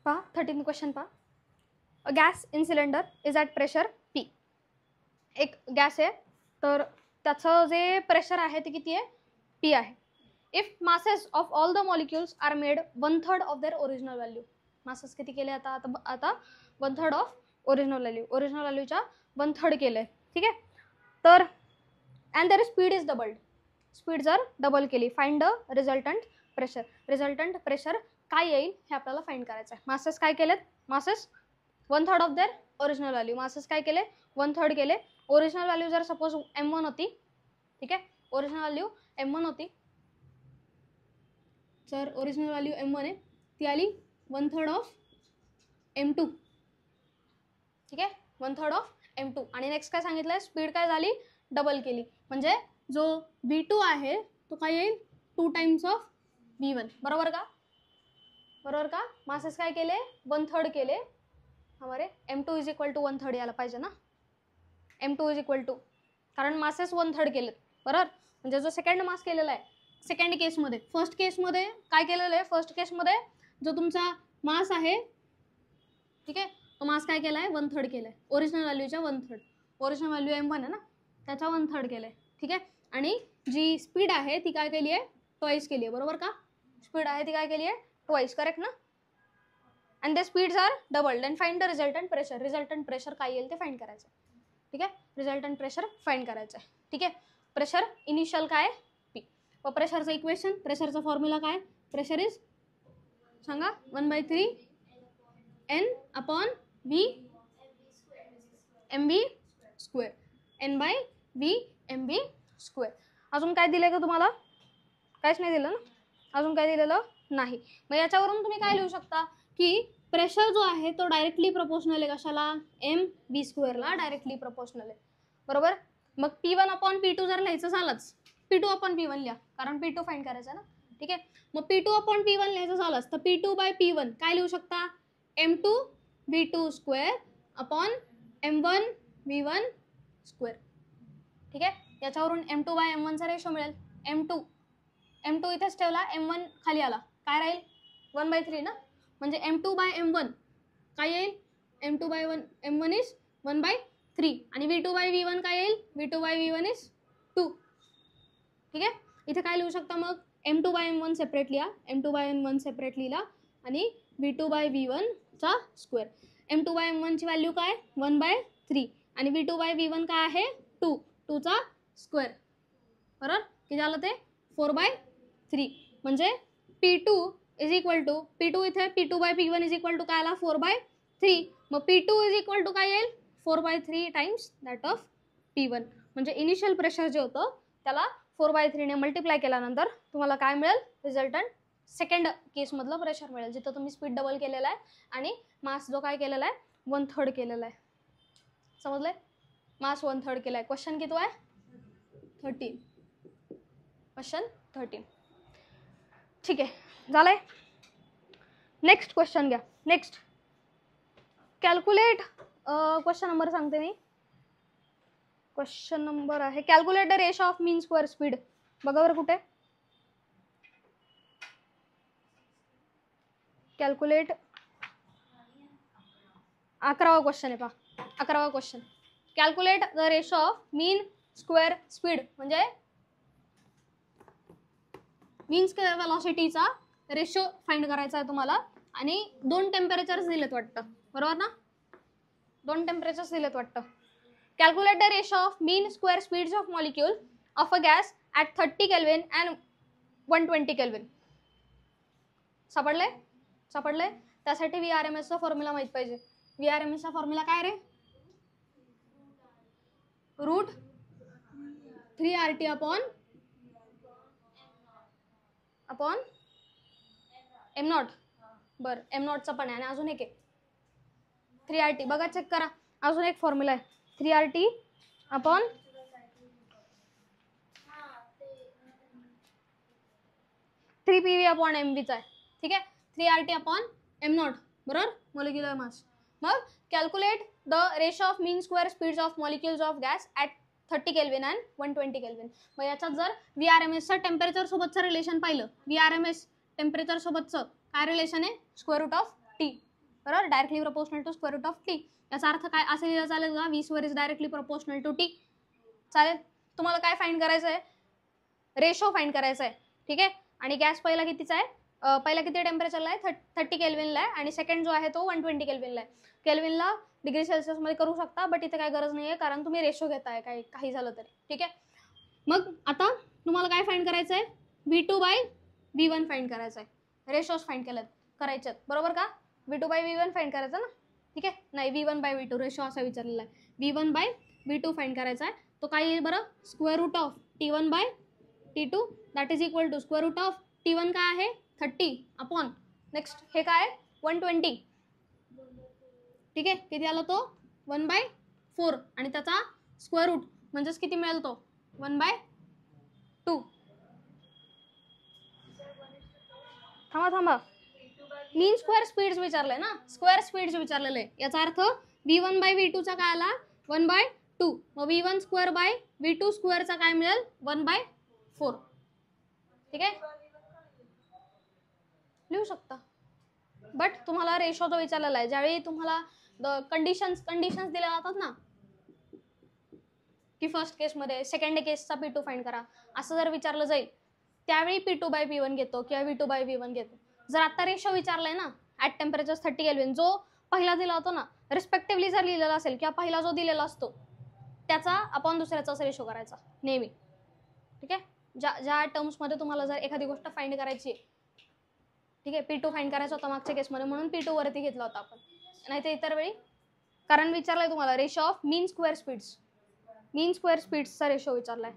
पहा 13 क्वेश्चन पहा. A gas in cylinder is at pressure P. एक गॅस आहे तर त्याचं जे प्रेशर आहे ते किती आहे P आहे. If masses of all the molecules are made 1/3 of their original value. Masses किती केले आता 1/3 ऑफ ओरिजिनल व्हॅल्यूच्या 1/3 केलंय. ठीक आहे. तर and their speed is doubled. Speed जर डबल केली, find the resultant pressure. Resultant pressure काय येईल हे आपल्याला फाइंड करायचं आहे. मासेस काय केलेत, masses 1/3 of their original value. Masses काय केले 1/3 केले. ओरिजिनल व्हॅल्यू जर सपोज M1 होती, ठीक आहे, ओरिजिनल व्हॅल्यू M1 होती, जर ओरिजिनल व्हॅल्यू M1 आहे ती आली 1/3 ऑफ M2. ठीक आहे, 1/3 ऑफ M2. आणि नेक्स्ट काय सांगितलंय, स्पीड काय झाली डबल केली, म्हणजे जो V2 आहे तो काय येईल 2 टाइम्स ऑफ V1. बरोबर का, बरोबर का. मासेस काय केले 1/3 केले. हमारे M2 इज इक्वल टू 1/3 यायला पाहिजे ना. M2 इज इक्वल टू, कारण मासेस 1/3 केलेत बरोबर. म्हणजे जो सेकंड मास केलेला आहे सेकंड केसमध्ये, फर्स्ट केसमध्ये काय केलेलं आहे, फर्स्ट केसमध्ये जो तुमचा मास आहे, ठीक आहे, तो मास काय केला आहे 1/3 केला आहे. ओरिजिनल व्हॅल्यूच्या 1/3. ओरिजिनल व्हॅल्यू M1 आहे ना, त्याच्या 1/3 केलं आहे. ठीक आहे. आणि जी स्पीड आहे ती काय केली आहे ट्वाइस केली आहे. बरोबर का, स्पीड आहे ती काय केली आहे ट्वाइस. करेक्ट ना. And the speeds are double. Then find the resultant pressure. Resultant pressure काय येईल ते फाइंड करायचं. ठीक आहे, रिझल्टंट प्रेशर फाइंड करायचं आहे. ठीक आहे. प्रेशर इनिशियल काय P. व प्रेशरचं इक्वेशन, प्रेशरचा फॉर्म्युला काय, प्रेशर इज सांगा 1/3 N upon V MV square. N/V MV square. अजून काय दिलंय का तुम्हाला, काहीच नाही दिलं ना, अजून काय दिलेलं नाही. मग याच्यावरून तुम्ही काय लिहू शकता की प्रेशर जो आहे तो डायरेक्टली प्रपोर्शनल आहे कशाला, MV स्क्वेअरला डायरेक्टली प्रपोर्शनल आहे. बरोबर. मग P1 अपॉन P2 जर लिहायचं झालंच, P2 अपॉन P1 लिहा, कारण P2 फाइंड करायचं ना. ठीक आहे. मग P2 अपॉन P1 लिहायचं झालंच तर P2/P1 काय लिहू शकता, M2 V2 square upon M1 V1 square. ठीक आहे. याच्यावरून M2/M1 चा रेशो मिळेल. M2 इथेच ठेवला, M1 खाली आला, काय राहील 1/3 ना. म्हणजे M2/M1 काय येईल, M2/M1 इज 1/3 आणि V2/V1 काय येईल, V2/V1 इज 2. ठीक आहे. इथे काय लिहू शकता मग, M2/M1 सेपरेट लिहा, M2/M1 सेपरेट लिहिला आणि V2/V1 चा स्क्वेअर. M2/M1 ची व्हॅल्यू काय 1/3 आणि V2/V1 काय आहे 2 चा स्क्वेअर. बरोबर. किती झालं ते 4/3. म्हणजे P2 is equal to, P2 इथे P2/P1 इज इक्वल टू काय आला 4/3. मग P2 इज इक्वल टू काय येईल 4/3 टाइम्स दॅट ऑफ P1. म्हणजे इनिशियल प्रेशर जे होतं त्याला 4/3 ने मल्टिप्लाय केल्यानंतर तुम्हाला काय मिळेल, रिझल्टंट सेकंड केसमधलं प्रेशर मिळेल, जिथं तुम्ही स्पीड डबल केलेला आहे आणि मास जो काय केलेला आहे 1/3 केलेला आहे. समजलंय, मास 1/3 केला आहे. क्वेश्चन किती आहे 13. क्वेश्चन 13. ठीक आहे, झालंय. नेक्स्ट क्वेश्चन घ्या. नेक्स्ट कॅल्क्युलेट, क्वेश्चन नंबर सांगते मी. क्वेश्चन नंबर आहे calculate the ratio of mean square speed. बघा बरं कुठे, कॅल्क्युलेट 11वा क्वेश्चन आहे पहा. 11वा question, calculate the ratio of mean square speed. म्हणजे मीन स्क्वेअर वेलॉसिटीचा रेशो फाइंड करायचा आहे तुम्हाला. आणि 2 टेम्परेचर्स दिलेत वाटतं, बरोबर ना, 2 टेम्परेचर्स दिलेत वाटतं. Calculate the ratio of mean square speeds of molecule of a gas at 30 kelvin and 120 kelvin. सापडले. त्यासाठी VRMS चा फॉर्म्युला माहित पाहिजे. VRMS चा फॉर्म्युला काय रे, √3RT अपॉन M0. बरं, M0 चा पण आहे आणि अजून एक आहे 3RT. बघा चेक करा, अजून एक फॉर्म्युला आहे 3RT upon 3PV upon MV चा आहे. ठीक आहे, 3RT अपॉन M0 बरोबर, मोलिक्युलर मास. मग calculate the ratio of mean square speeds of molecules of gas at 30 kelvin and 120 kelvin. मग याच्यात जर VRMSचं टेम्परेचर सोबतचं रिलेशन पाहिलं, VRMS टेम्परेचर सोबतचं काय रिलेशन आहे, √T. बरोबर, directly proportional to square root of T. याचा अर्थ काय असं लिहिलं चालेल का, V² is directly proportional to T. चालेल. तुम्हाला काय फाइंड करायचं आहे, रेशो फाइंड करायचा आहे. ठीक आहे. आणि गॅस पहिला कितीचा आहे, पहिला किती टेम्परेचरला आहे, 30 केल्विनला आहे, आणि सेकंड जो आहे तो 120 केल्विनला आहे. केल्विनला डिग्री सेल्सिअसमध्ये करू शकता, बट इथे काय गरज नाही आहे कारण तुम्ही रेशो घेताय काही झालं तरी. ठीक आहे. मग आता तुम्हाला काय फाइंड करायचं आहे, V2/V1 फाइंड करायचं आहे. रेशोज फाइंड करायचे आहेत, बरोबर का. V2/V1 फाइंड करायचं ना. ठीक आहे. नाही, V1/V2 रेशो असा विचारलेला आहे. V1/V2 फाइंड करायचा आहे. तो काय येईल बरं, square root of T1/T2 that is equal to square root of T1 काय आहे 30 अपॉन नेक्स्ट हे काय 120. ठीक आहे. किती आला तो 1/4 आणि त्याचा स्क्वेअर रूट म्हणजेच किती मिळेल तो 1/2. थांबा मीन स्क्वेअर स्पीड्स विचारलंय ना, स्क्वेअर स्पीड्स विचारलेलं आहे. याचा अर्थ V1/V2 चा काय आला 1/2. मग V1² चा काय मिळेल 1/4. ठीक आहे. लिहू शकता, बट तुम्हाला रेशो जो विचारलेला आहे, ज्यावेळी तुम्हाला कंडिशन्स दिल्या जातात ना, की फर्स्ट केसमध्ये सेकंड केसचा P2 फाइंड करा असं जर विचारलं जाईल, त्यावेळी P2/P1 घेतो किंवा V2/V1 घेतो. जर आता रेशो विचारलाय ना ॲट टेम्परेचर 30 केल्विन, जो पहिला दिला होतो ना रिस्पेक्टिव्हली जर लिहिलेला असेल किंवा पहिला जो दिलेला असतो त्याचा अपॉन दुसऱ्याचाच रेशो करायचा नेहमी. ठीक आहे. ज्या टर्म्समध्ये तुम्हाला जर एखादी गोष्ट फाइंड करायची आहे, ठीक आहे, P2 फाइंड करायचा होता मागच्या केसमध्ये म्हणून P2 वरती घेतला होता आपण, नाही तर इतर वेळी कारण विचारलंय तुम्हाला रेशो ऑफ मीन स्क्वेअर स्पीड्सचा रेशो विचारलाय.